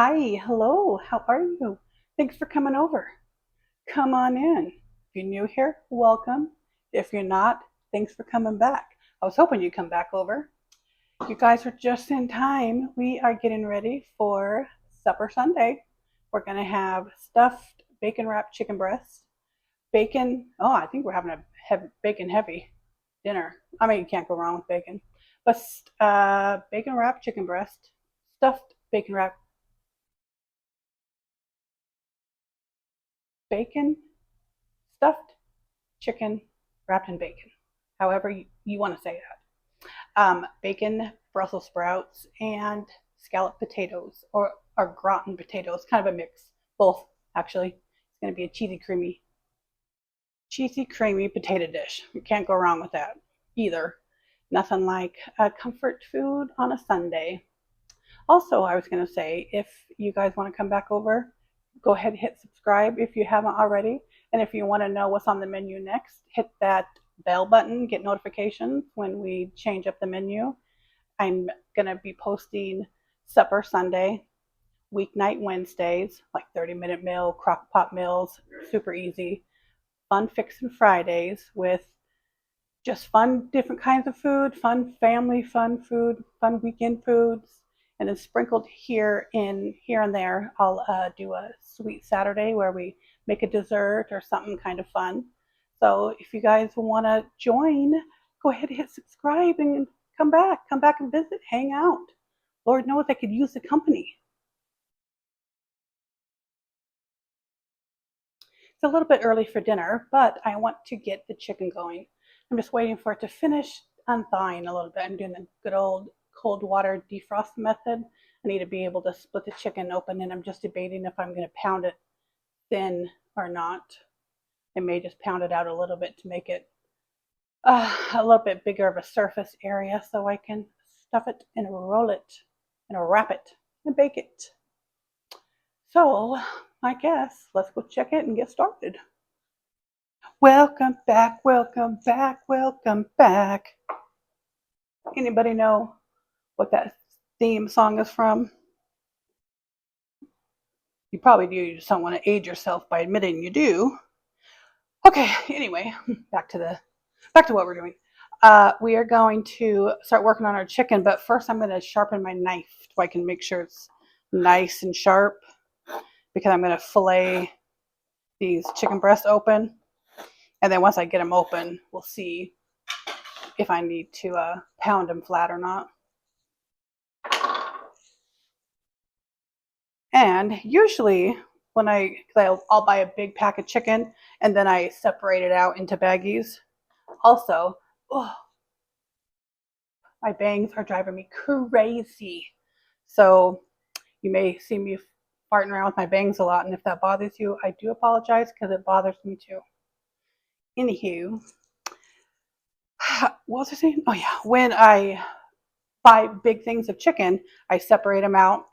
Hi, hello, how are you? Thanks for coming over. Come on in. If you're new here, welcome. If you're not, thanks for coming back. I was hoping you'd come back over. You guys are just in time. We are getting ready for Supper Sunday. We're going to have stuffed bacon wrapped chicken breast, bacon. Oh, I think we're having a bacon heavy dinner. I mean, you can't go wrong with bacon. But bacon wrapped chicken breast, stuffed bacon wrapped bacon stuffed chicken wrapped in bacon, however you want to say that. Bacon, Brussels sprouts, and scalloped potatoes or gratin potatoes, kind of a mix. Both, actually. It's going to be a cheesy, creamy potato dish. You can't go wrong with that either. Nothing like a comfort food on a Sunday. Also, I was going to say, if you guys want to come back over, go ahead and hit subscribe if you haven't already. And if you want to know what's on the menu next, hit that bell button, get notifications when we change up the menu. I'm going to be posting Supper Sunday, weeknight Wednesdays, like 30-minute meal, crock pot meals, super easy. Fun Fixin' Fridays with just fun, different kinds of food, fun family, fun food, fun weekend foods, and then sprinkled here and there, I'll do a sweet Saturday where we make a dessert or something kind of fun. So if you guys want to join, go ahead and hit subscribe and come back and visit, hang out. Lord knows I could use the company. It's a little bit early for dinner, but I want to get the chicken going. I'm just waiting for it to finish unthawing a little bit. I'm doing the good old cold water defrost method. I need to be able to split the chicken open, and I'm just debating if I'm going to pound it thin or not. I may just pound it out a little bit to make it a little bit bigger of a surface area so I can stuff it and roll it and wrap it and bake it. So I guess let's go check it and get started. Welcome back, welcome back, welcome back. Anybody know what that theme song is from? You probably do. You just don't want to age yourself by admitting you do. Okay, anyway, back to what we're doing. We are going to start working on our chicken, but first I'm going to sharpen my knife so I can make sure it's nice and sharp because I'm going to fillet these chicken breasts open. And then once I get them open, we'll see if I need to pound them flat or not. And usually when I'll buy a big pack of chicken and then I separate it out into baggies. Also, oh, my bangs are driving me crazy. So you may see me farting around with my bangs a lot, and if that bothers you, I do apologize because it bothers me too. Anywho, what was I saying? Oh yeah, when I buy big things of chicken, I separate them out,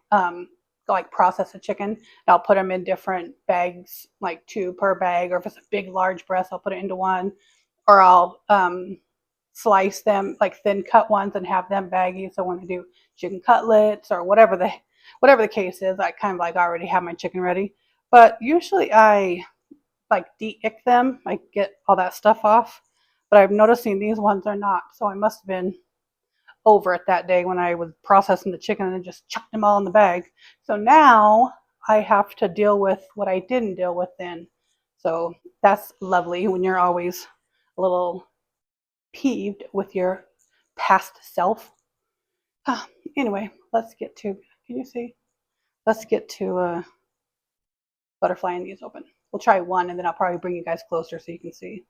like process the chicken, and I'll put them in different bags, like two per bag, or if it's a big, large breast, I'll put it into one, or I'll slice them like thin cut ones and have them baggy. So when I do chicken cutlets or whatever the case is, I kind of like already have my chicken ready. But usually I like de-ick them, like get all that stuff off. But I'm noticing these ones are not, so I must have been over it that day when I was processing the chicken and just chucked them all in the bag. So now I have to deal with what I didn't deal with then. So that's lovely when you're always a little peeved with your past self. Anyway, let's get to, can you see? Let's get to butterflying these open. We'll try one and then I'll probably bring you guys closer so you can see.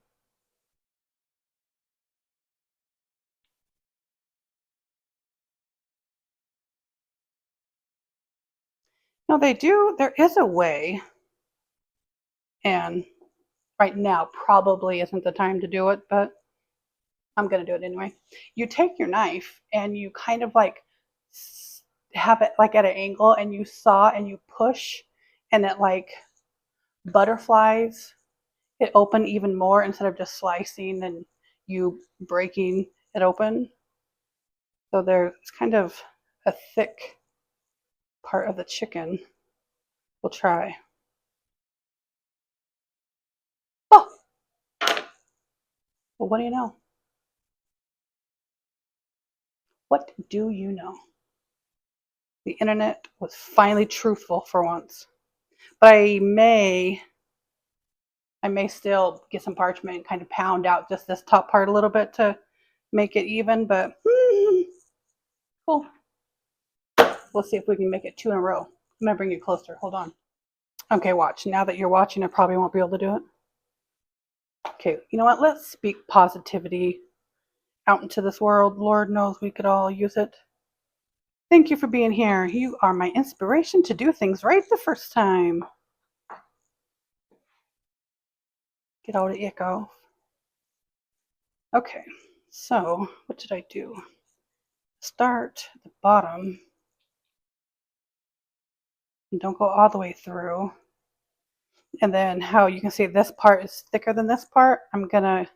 No, they do. There is a way, and right now probably isn't the time to do it, but I'm going to do it anyway. You take your knife and you kind of like have it like at an angle and you saw and you push and it like butterflies it open even more instead of just slicing and you breaking it open. So there's kind of a thick part of the chicken. We'll try. Oh, well, what do you know? What do you know? The internet was finally truthful for once. But I may still get some parchment and kind of pound out just this top part a little bit to make it even, but cool. We'll see if we can make it 2 in a row. I'm gonna bring you closer. Hold on. Okay, watch. Now that you're watching, I probably won't be able to do it. Okay, you know what? Let's speak positivity out into this world. Lord knows we could all use it. Thank you for being here. You are my inspiration to do things right the first time. Get all the ick off. Okay, so what did I do? Start at the bottom. And don't go all the way through. And then how you can see this part is thicker than this part, I'm gonna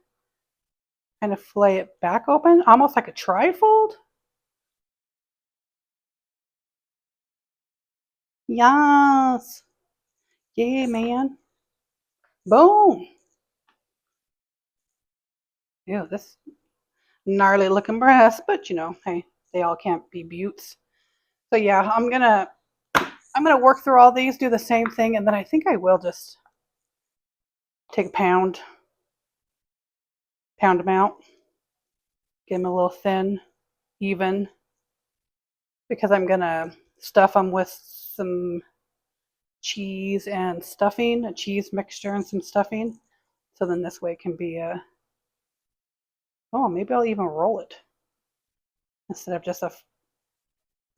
kind of flay it back open, almost like a trifold. Yes. Yeah, man. Boom. Ew, this gnarly looking breast, but you know, hey, they all can't be beauts. So yeah, I'm gonna work through all these, do the same thing, and then I think I will just take a pound them out, get them a little thin, even, because I'm gonna stuff them with some cheese and stuffing, a cheese mixture and some stuffing. So then this way it can be a, oh, maybe I'll even roll it instead of just a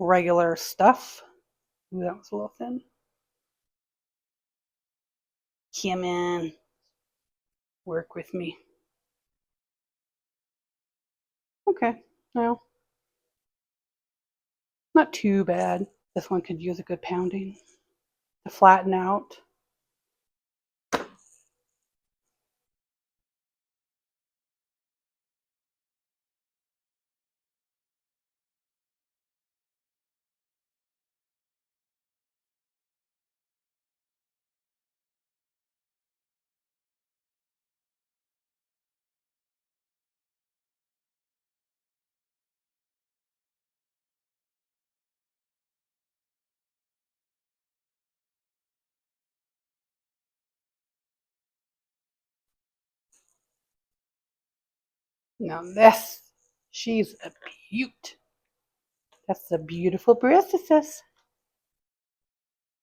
regular stuff. Ooh, that was a little thin. Come in, work with me. Okay, well, not too bad. This one could use a good pounding to flatten out. Now this, she's a beaut. That's a beautiful breastess.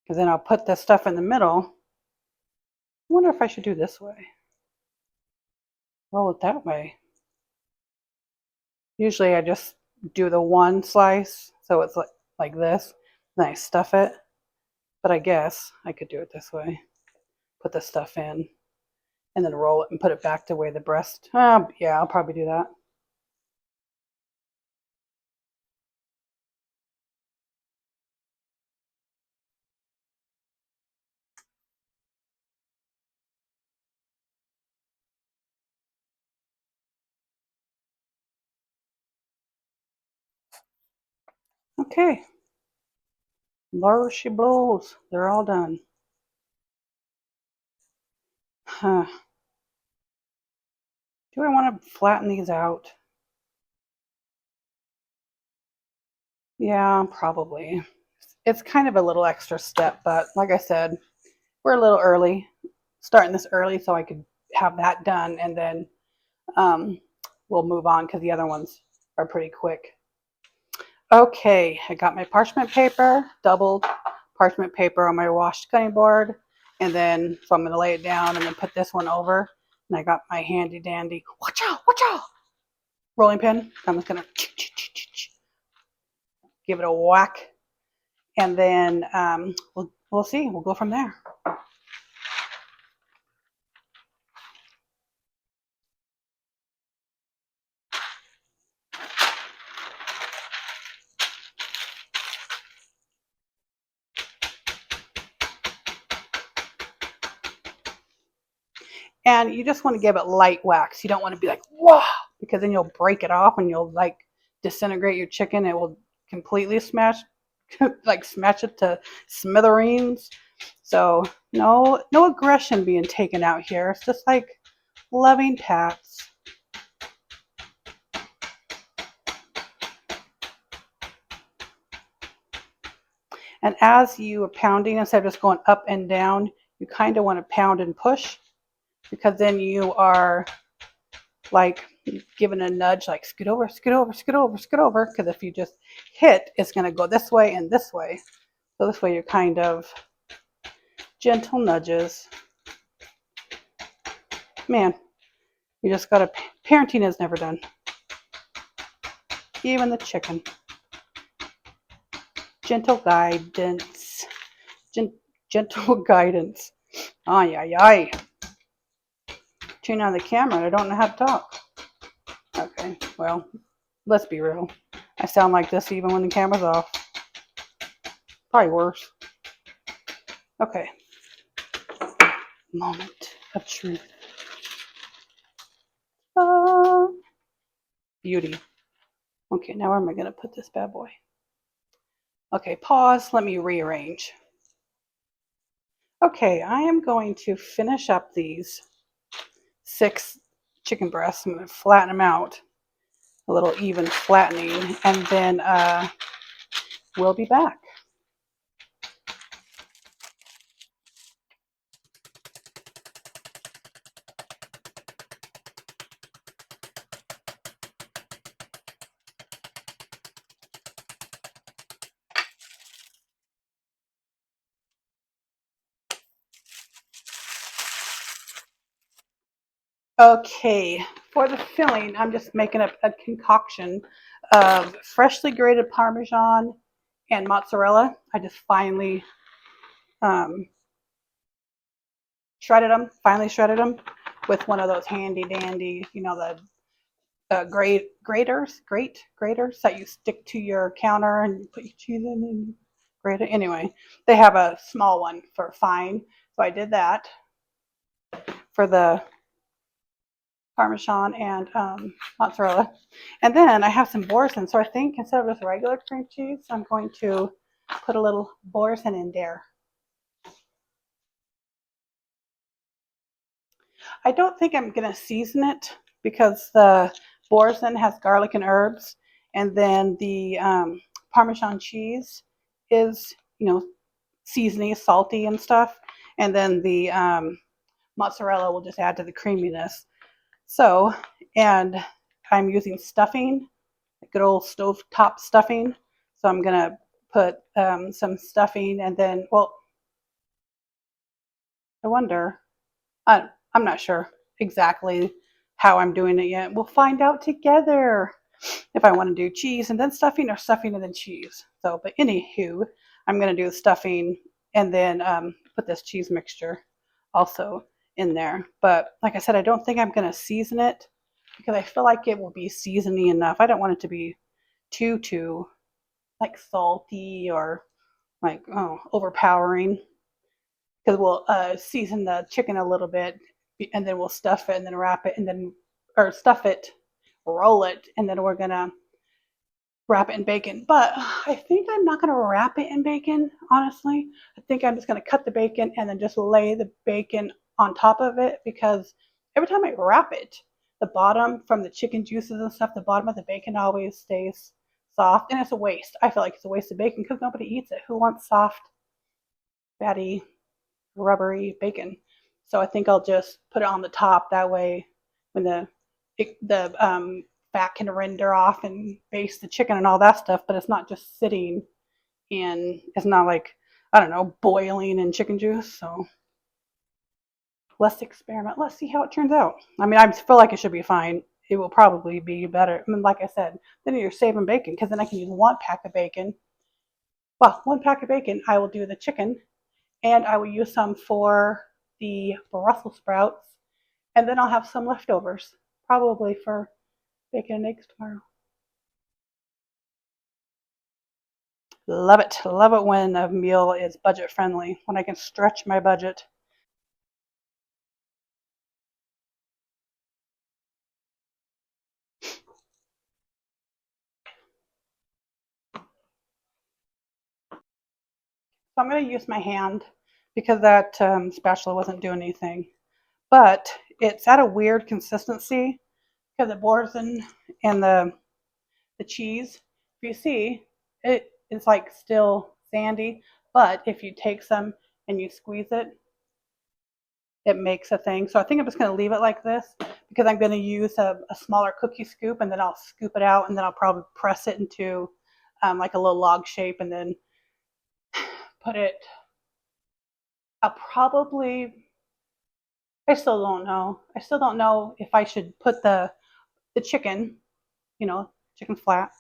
Because then I'll put this stuff in the middle. I wonder if I should do this way. Roll it that way. Usually I just do the one slice, so it's like this, then I stuff it. But I guess I could do it this way. Put the stuff in, and then roll it and put it back the way the breast. Yeah, I'll probably do that. Okay. There she blows. They're all done. Huh. Do I want to flatten these out? Yeah, probably. It's kind of a little extra step, but like I said, we're a little early, starting this early so I could have that done, and then we'll move on because the other ones are pretty quick. Okay, I got my parchment paper, doubled parchment paper on my washed cutting board, and then so I'm going to lay it down and then put this one over. And I got my handy dandy, watch out, rolling pin. I'm just going to give it a whack, and then we'll see. We'll go from there. And you just want to give it light wax. You don't want to be like, whoa, because then you'll break it off and you'll like disintegrate your chicken. It will completely smash like smash it to smithereens. So no aggression being taken out here. It's just like loving pats. And as you are pounding, instead of just going up and down, you kind of want to pound and push, because then you are like giving a nudge, like scoot over, scoot over, scoot over, scoot over. Because if you just hit, it's going to go this way and this way. So this way you're kind of gentle nudges. Man, you just got to, parenting is never done. Even the chicken. Gentle guidance. Gentle guidance. Ay, ay, ay. Turn on the camera. I don't know how to talk. Okay, well, let's be real. I sound like this even when the camera's off. Probably worse. Okay. Moment of truth. Beauty. Okay, now where am I going to put this bad boy? Okay, pause. Let me rearrange. Okay, I am going to finish up these 6 chicken breasts. I'm going to flatten them out. A little even flattening. And then we'll be back. Okay, for the filling, I'm just making a concoction of freshly grated Parmesan and mozzarella. I just finely finely shredded them with one of those handy dandy, you know, the graters that you stick to your counter and you put your cheese in and grate it. Anyway, they have a small one for fine, so I did that for the Parmesan and mozzarella. And then I have some Boursin, so I think instead of just regular cream cheese, I'm going to put a little Boursin in there. I don't think I'm going to season it because the Boursin has garlic and herbs, and then the Parmesan cheese is, you know, seasony, salty and stuff, and then the mozzarella will just add to the creaminess. So, and I'm using stuffing, good old stovetop stuffing. So I'm gonna put some stuffing, and then, well, I wonder, I'm not sure exactly how I'm doing it yet. We'll find out together if I want to do cheese and then stuffing, or stuffing and then cheese. So, but anywho, I'm gonna do the stuffing and then put this cheese mixture also in there. But like I said, I don't think I'm gonna season it because I feel like it will be seasoning enough. I don't want it to be too like salty or like overpowering, because we'll season the chicken a little bit and then we'll stuff it and then wrap it and then, or stuff it, roll it, and then we're gonna wrap it in bacon. But I think I'm not gonna wrap it in bacon, honestly. I think I'm just gonna cut the bacon and then just lay the bacon on top of it, because every time I wrap it, the bottom from the chicken juices and stuff, the bottom of the bacon always stays soft, and it's a waste. I feel like it's a waste of bacon because nobody eats it. Who wants soft, fatty, rubbery bacon? So I think I'll just put it on the top. That way, when the fat can render off and baste the chicken and all that stuff, but it's not just sitting in. It's not like, I don't know, boiling in chicken juice. So let's experiment. Let's see how it turns out. I mean, I feel like it should be fine. It will probably be better. I mean, like I said, then you're saving bacon, because then I can use 1 pack of bacon. Well, 1 pack of bacon, I will do the chicken, and I will use some for the Brussels sprouts, and then I'll have some leftovers, probably for bacon and eggs tomorrow. Love it. Love it when a meal is budget friendly, when I can stretch my budget. So I'm going to use my hand because that spatula wasn't doing anything. But it's at a weird consistency because it bores in the cheese. If you see, it's like still sandy. But if you take some and you squeeze it, it makes a thing. So I think I'm just going to leave it like this because I'm going to use a smaller cookie scoop, and then I'll scoop it out, and then I'll probably press it into like a little log shape, and then put it. I'll probably. I still don't know. I still don't know if I should put the chicken, chicken flat.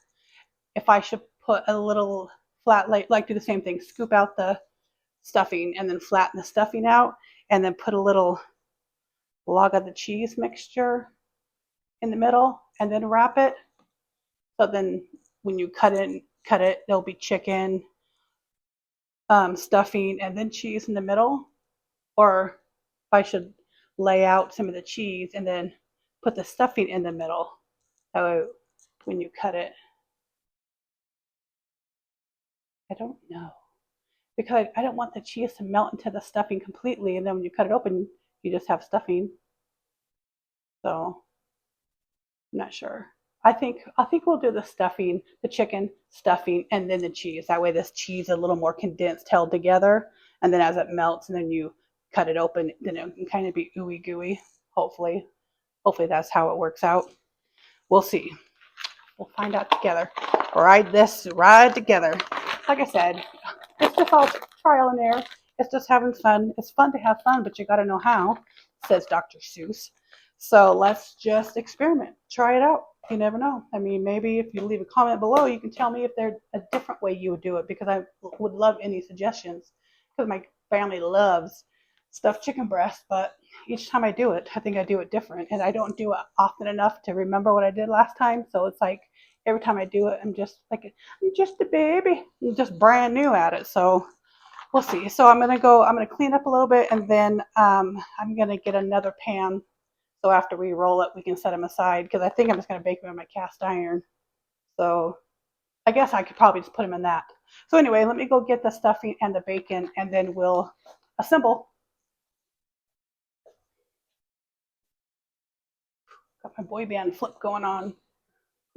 If I should put a little flat, like do the same thing, scoop out the stuffing and then flatten the stuffing out, and then put a little log of the cheese mixture in the middle, and then wrap it. So then when you cut it, there'll be chicken, stuffing, and then cheese in the middle. Or if I should lay out some of the cheese and then put the stuffing in the middle. That way, when you cut it, I don't know. Because I don't want the cheese to melt into the stuffing completely, and then when you cut it open, you just have stuffing. So I'm not sure. I think we'll do the stuffing, the chicken stuffing, and then the cheese. That way, this cheese is a little more condensed, held together, and then as it melts, and then you cut it open, then it can kind of be ooey gooey. Hopefully that's how it works out. We'll see. We'll find out together. Ride together. Like I said, it's just all trial and error. It's just having fun. It's fun to have fun, but you got to know how, says Dr. Seuss. So let's just experiment. Try it out. You never know. I mean, maybe if you leave a comment below, you can tell me if there's a different way you would do it, because I would love any suggestions, because my family loves stuffed chicken breast, but each time I do it, I think I do it different, and I don't do it often enough to remember what I did last time. So it's like every time I do it, I'm just a baby. I'm just brand new at it. So we'll see. So I'm gonna clean up a little bit, and then I'm gonna get another pan. So after we roll it, we can set them aside, because I think I'm just gonna bake them in my cast iron. So I guess I could probably just put them in that. So anyway, let me go get the stuffing and the bacon, and then we'll assemble. Got my boy band flip going on.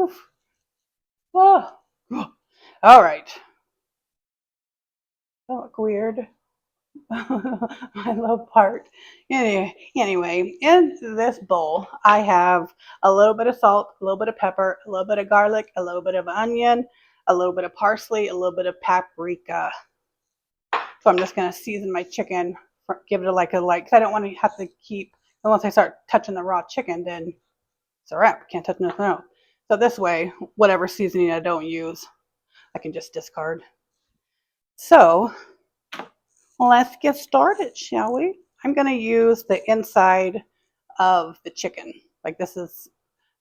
Oof. Oh. All right. That look weird. My low part. Anyway, in this bowl, I have a little bit of salt, a little bit of pepper, a little bit of garlic, a little bit of onion, a little bit of parsley, a little bit of paprika. So I'm just going to season my chicken, give it because I don't want to have to keep, and once I start touching the raw chicken, then it's a wrap. Can't touch nothing else. So this way, whatever seasoning I don't use, I can just discard. So let's get started, shall we? I'm going to use the inside of the chicken. Like, this is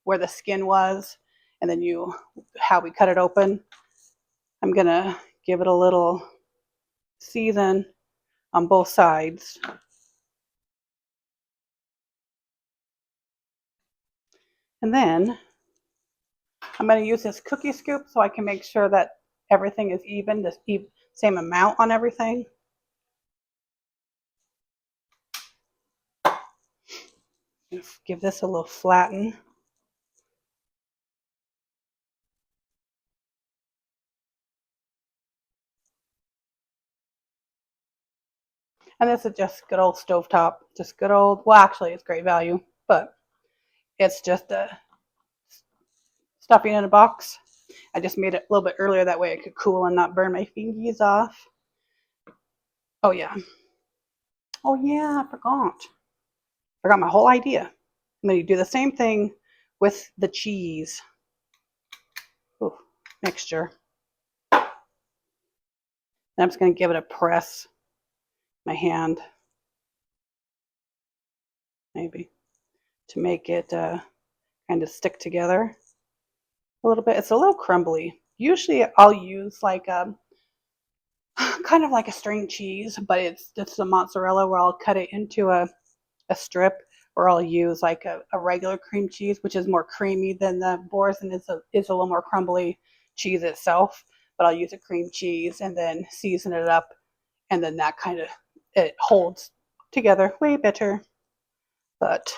where the skin was, and then how we cut it open. I'm going to give it a little season on both sides. And then I'm going to use this cookie scoop so I can make sure that everything is even, the same amount on everything. Give this a little flatten. And this is just good old stovetop, just good old, well, actually it's great value, but it's just a stuffing in a box. I just made it a little bit earlier, that way it could cool and not burn my fingies off. Oh yeah, I forgot my whole idea. I'm going to do the same thing with the cheese. Ooh, mixture. And I'm just going to give it a press, my hand, maybe, to make it kind of stick together a little bit. It's a little crumbly. Usually I'll use like kind of like a string cheese, but it's just a mozzarella, where I'll cut it into a strip, or I'll use like a regular cream cheese, which is more creamy than the Boursin. It's a little more crumbly cheese itself, but I'll use a cream cheese and then season it up and then that kind of, it holds together way better. But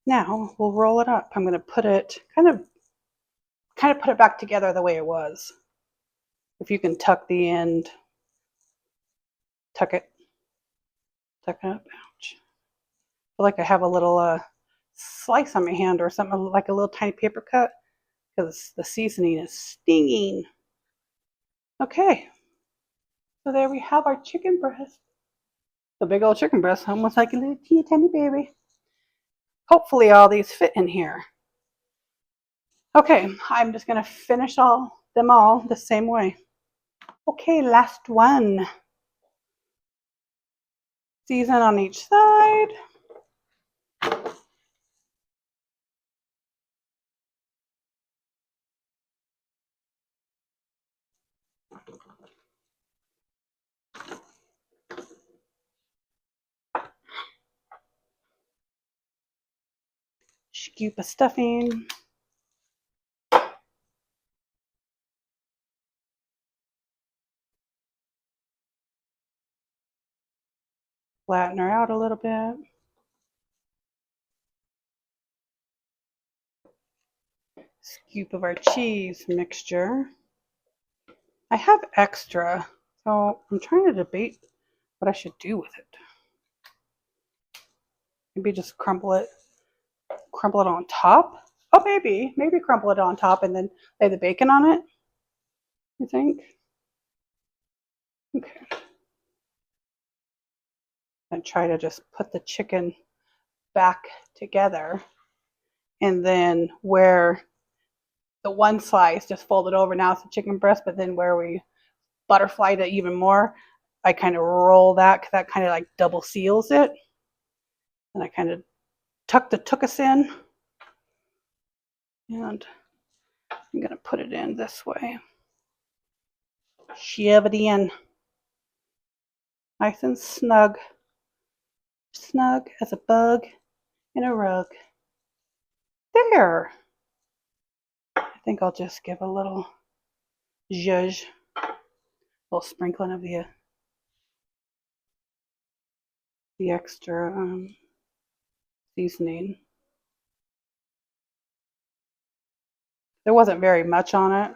now we'll roll it up. I'm going to put it kind of put it back together the way it was. If you can tuck the end, tuck it up. Ouch. I feel like I have a little slice on my hand or something, like a little tiny paper cut, because the seasoning is stinging. Okay, so there we have our chicken breast. The big old chicken breast, almost like a little teeny tiny baby. Hopefully all these fit in here. Okay, I'm just gonna finish them all the same way. Okay, last one. Season on each side. Scoop of stuffing. Flatten her out a little bit. Scoop of our cheese mixture. I have extra, so I'm trying to debate what I should do with it. Maybe just crumble it on top. Oh, maybe crumble it on top and then lay the bacon on it. I think. Okay. And try to just put the chicken back together, and then where the one slice just folded over, now it's the chicken breast, but then where we butterflied it even more, I kind of roll that, because that kind of like double seals it. And I kind of tuck the tuchus in, and I'm going to put it in this way. Shove it in. Nice and snug. Snug as a bug in a rug. There. I think I'll just give a little zhuzh, a little sprinkling of the extra seasoning. There wasn't very much on it.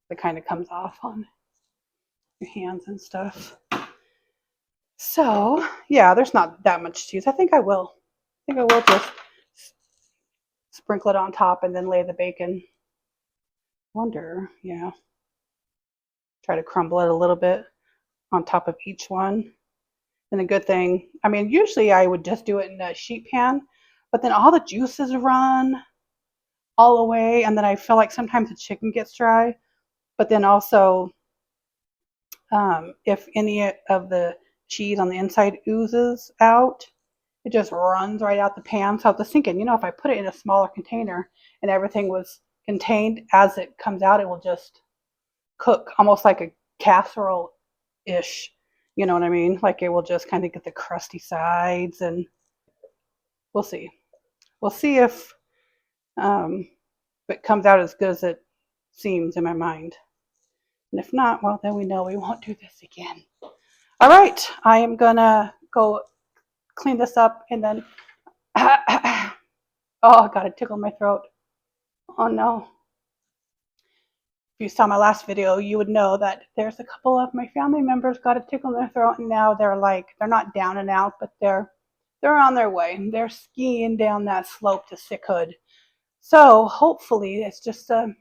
It kind of comes off on your hands and stuff. So yeah, there's not that much cheese. I think I will just sprinkle it on top and then lay the bacon. Wonder, yeah. Try to crumble it a little bit on top of each one. And the good thing, I mean, usually I would just do it in a sheet pan, but then all the juices run all away, and then I feel like sometimes the chicken gets dry. But then also, if any of the cheese on the inside oozes out, it just runs right out the pan. So I was thinking, if I put it in a smaller container and everything was contained, as it comes out, it will just cook almost like a casserole-ish. You know what I mean? Like it will just kind of get the crusty sides, and we'll see. We'll see if it comes out as good as it seems in my mind. And if not, well, then we know we won't do this again. All right, I am gonna go clean this up, and then oh, I got a tickle in my throat. Oh no. If you saw my last video, you would know that there's a couple of my family members got a tickle in their throat, and now they're not down and out, but they're on their way. They're skiing down that slope to sickhood. So hopefully it's just a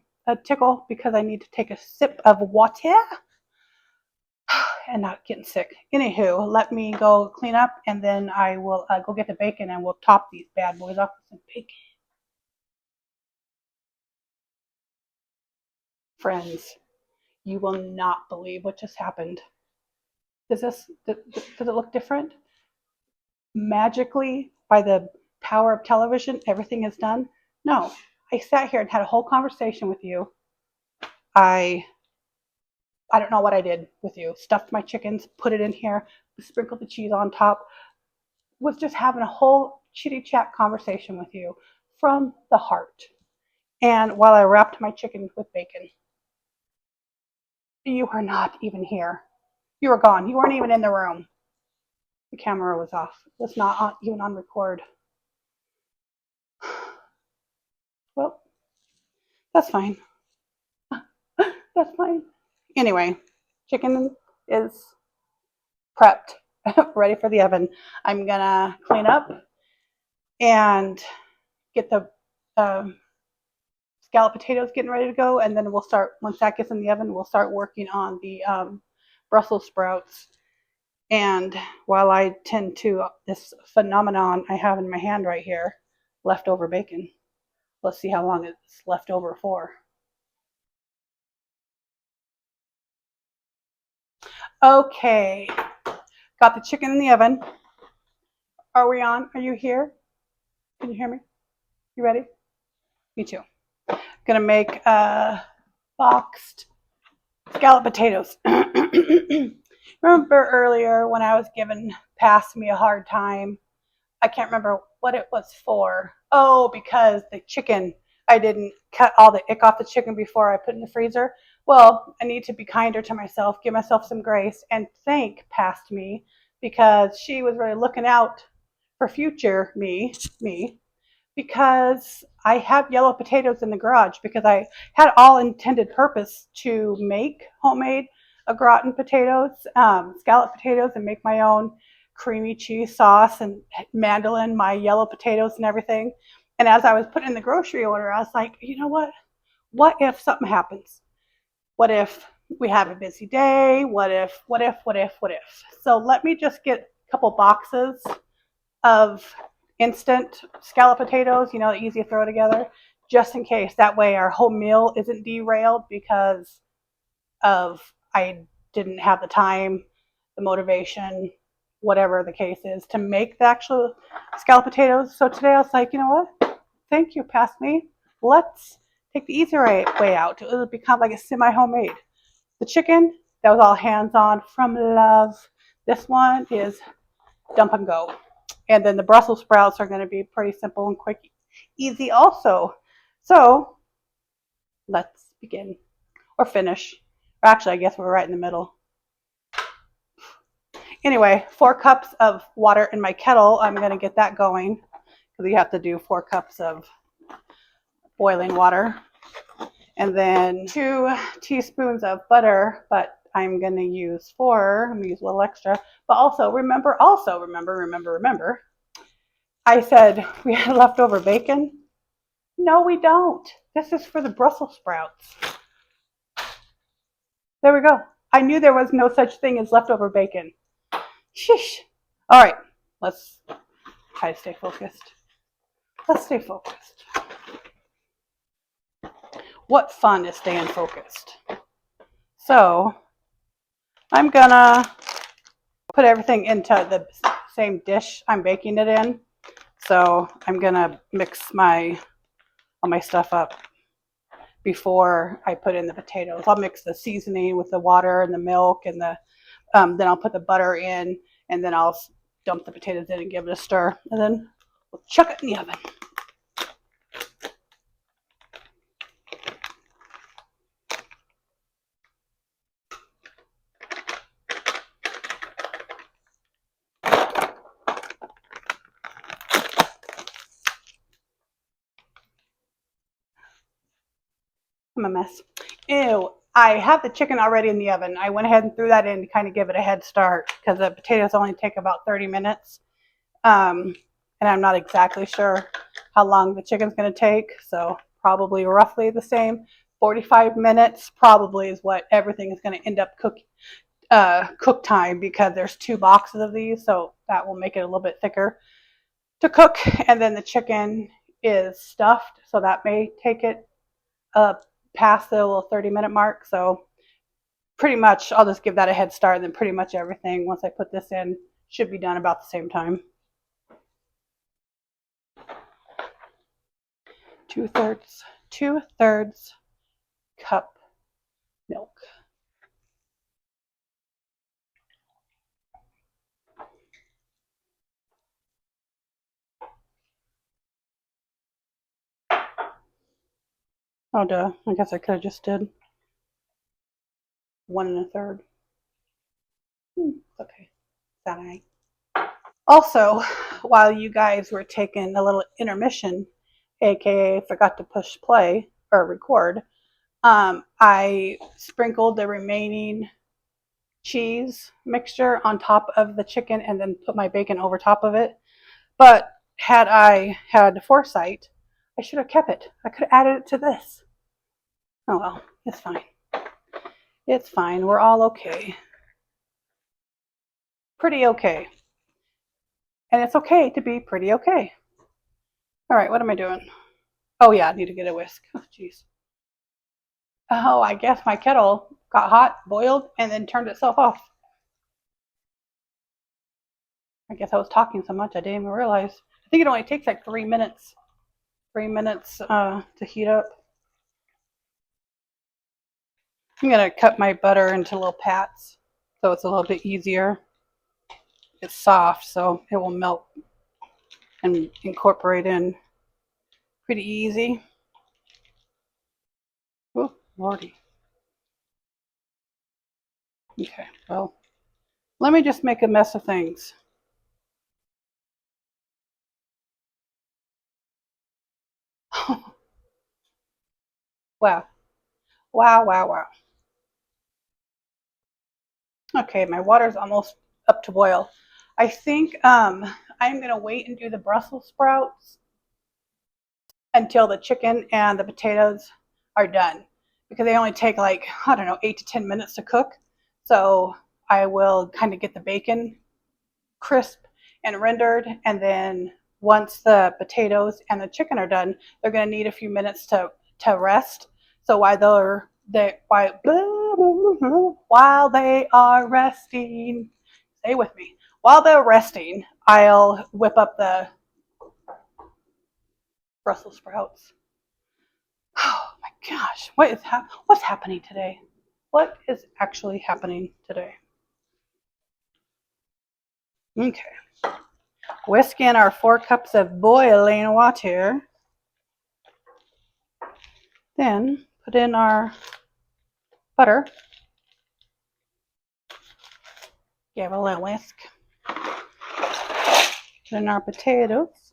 tickle, because I need to take a sip of water and not getting sick. Anywho, let me go clean up, and then I will go get the bacon, and we'll top these bad boys off with some bacon. Friends, you will not believe what just happened. Does it look different? Magically, by the power of television, everything is done? No. I sat here and had a whole conversation with you. I don't know what I did with you. Stuffed my chickens, put it in here, sprinkled the cheese on top. Was just having a whole chitty chat conversation with you from the heart. And while I wrapped my chicken with bacon, you are not even here. You were gone. You weren't even in the room. The camera was off. It was not on, even on record. Well, that's fine. That's fine. Anyway, chicken is prepped, ready for the oven. I'm gonna clean up and get the scallop potatoes getting ready to go, and then we'll start, once that gets in the oven, we'll start working on the Brussels sprouts. And while I tend to this phenomenon I have in my hand right here, leftover bacon. Let's see how long it's left over for. Okay, got the chicken in the oven. Are we on? Are you here? Can you hear me? You ready? Me too. Gonna make boxed scallop potatoes. Remember earlier when I was giving Pass Me a hard time? I can't remember what it was for. Oh, because the chicken, I didn't cut all the ick off the chicken before I put it in the freezer. Well, I need to be kinder to myself, give myself some grace, and thank Past Me, because she was really looking out for future me, because I have yellow potatoes in the garage, because I had all intended purpose to make homemade au gratin potatoes, scallop potatoes, and make my own creamy cheese sauce and mandolin my yellow potatoes and everything. And as I was putting in the grocery order, I was like, you know what? What if something happens? What if we have a busy day? What if? So let me just get a couple boxes of instant scallop potatoes, easy to throw together, just in case. That way our whole meal isn't derailed because of I didn't have the time, the motivation, whatever the case is, to make the actual scallop potatoes. So today I was like, you know what? Thank you, Past Me. Let's take the easier way out. It'll become like a semi-homemade. The chicken, that was all hands-on from love. This one is dump and go. And then the Brussels sprouts are going to be pretty simple and quick, easy also. So let's begin or finish. Or actually, I guess we're right in the middle. Anyway, 4 cups of water in my kettle. I'm going to get that going because you have to do 4 cups of boiling water. And then 2 teaspoons of butter, but I'm going to use 4. I'm going to use a little extra. But also remember, I said we had leftover bacon. No, we don't. This is for the Brussels sprouts. There we go. I knew there was no such thing as leftover bacon. Sheesh. All right, let's try to stay focused. Let's stay focused. What fun is staying focused. So I'm gonna put everything into the same dish I'm baking it in. So I'm gonna mix all my stuff up before I put in the potatoes. I'll mix the seasoning with the water and the milk, and then I'll put the butter in, and then I'll dump the potatoes in and give it a stir, and then we'll chuck it in the oven. I'm a mess. Ew. I have the chicken already in the oven. I went ahead and threw that in to kind of give it a head start because the potatoes only take about 30 minutes. And I'm not exactly sure how long the chicken's going to take. So probably roughly the same. 45 minutes probably is what everything is going to end up cook time, because there's 2 boxes of these. So that will make it a little bit thicker to cook. And then the chicken is stuffed. So that may take it past the little 30-minute mark. So pretty much I'll just give that a head start, and then pretty much everything once I put this in should be done about the same time. 2/3 cup milk. Oh duh, I guess I could have just did 1 1/3. Sorry. Also, while you guys were taking a little intermission, aka forgot to push play or record, I sprinkled the remaining cheese mixture on top of the chicken and then put my bacon over top of it. But had I had foresight, I should have kept it. I could have added it to this. Oh well, it's fine. It's fine. We're all okay. Pretty okay. And it's okay to be pretty okay. All right, what am I doing? Oh yeah, I need to get a whisk. Oh jeez. Oh, I guess my kettle got hot, boiled, and then turned itself off. I guess I was talking so much I didn't even realize. I think it only takes like 3 minutes. 3 minutes to heat up. I'm gonna cut my butter into little pats so it's a little bit easier. It's soft, so it will melt and incorporate in pretty easy. Oh, lordy. Okay, well, let me just make a mess of things. Wow. Wow, wow, wow. Okay, my water's almost up to boil. I think I'm gonna wait and do the Brussels sprouts until the chicken and the potatoes are done because they only take like, I don't know, 8 to 10 minutes to cook. So I will kind of get the bacon crisp and rendered, and then once the potatoes and the chicken are done, they're going to need a few minutes to rest. So while they are resting, stay with me. While they're resting, I'll whip up the Brussels sprouts. Oh my gosh, what's happening today? What is actually happening today? Okay. Whisk in our 4 cups of boiling water. Then put in our butter. Give it a little whisk. Put in our potatoes.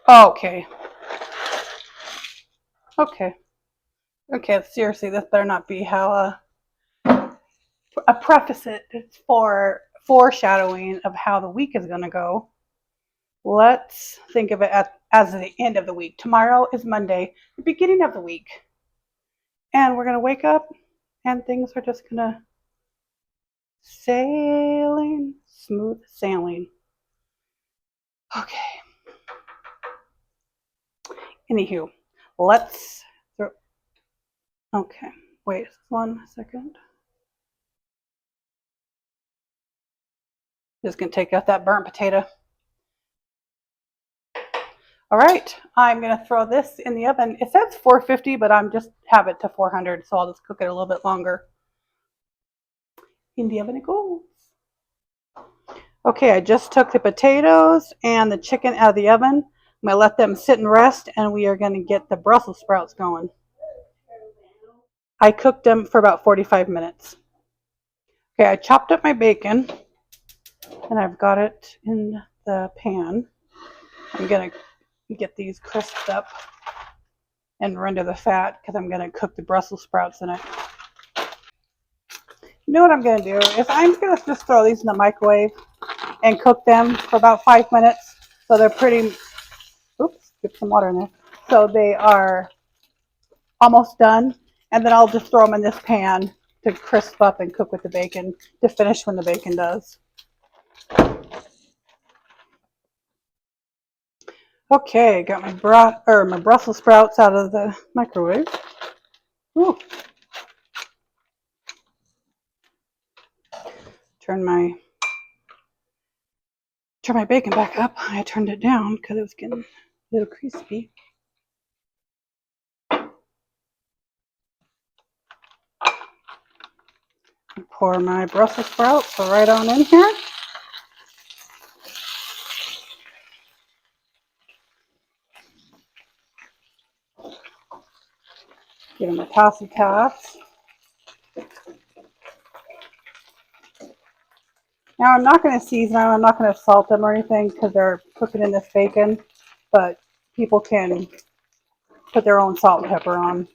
Okay. Okay. Okay, seriously, this better not be how I preface it. It's for foreshadowing of how the week is going to go. Let's think of it as the end of the week. Tomorrow is Monday, the beginning of the week. And we're going to wake up and things are just going to sailing, smooth sailing. Okay. Anywho, let's. Okay, wait 1 second. Just gonna take out that burnt potato. All right, I'm gonna throw this in the oven. It says 450, but I'm just have it to 400, so I'll just cook it a little bit longer. In the oven it goes. Okay, I just took the potatoes and the chicken out of the oven. I'm gonna let them sit and rest, and we are gonna get the Brussels sprouts going. I cooked them for about 45 minutes. Okay, I chopped up my bacon, and I've got it in the pan. I'm gonna get these crisped up and render the fat because I'm going to cook the Brussels sprouts in it. You know what I'm going to do is I'm going to just throw these in the microwave and cook them for about 5 minutes so they're pretty, oops, get some water in there, so they are almost done, and then I'll just throw them in this pan to crisp up and cook with the bacon to finish when the bacon does. Okay, got my Brussels sprouts out of the microwave. Ooh. Turn my bacon back up. I turned it down because it was getting a little crispy. Pour my Brussels sprouts right on in here. Give them a tossy toss. Now I'm not going to season them. I'm not going to salt them or anything because they're cooking in this bacon. But people can put their own salt and pepper on.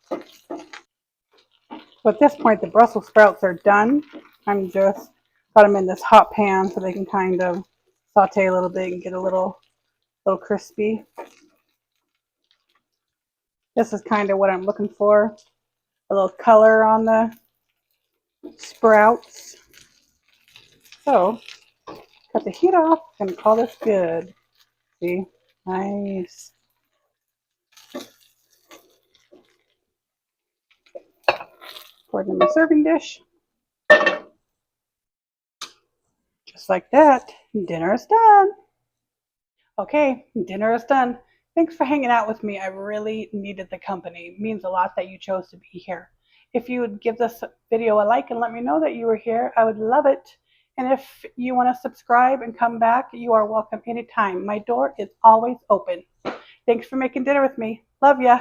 So at this point, the Brussels sprouts are done. I'm just got them in this hot pan so they can kind of saute a little bit and get a little crispy. This is kind of what I'm looking for. A little color on the sprouts. So cut the heat off and call this good. See? Nice. Pour it in the serving dish. Just like that, dinner is done. Okay, dinner is done. Thanks for hanging out with me. I really needed the company. It means a lot that you chose to be here. If you would give this video a like and let me know that you were here, I would love it. And if you want to subscribe and come back, you are welcome anytime. My door is always open. Thanks for making dinner with me. Love ya.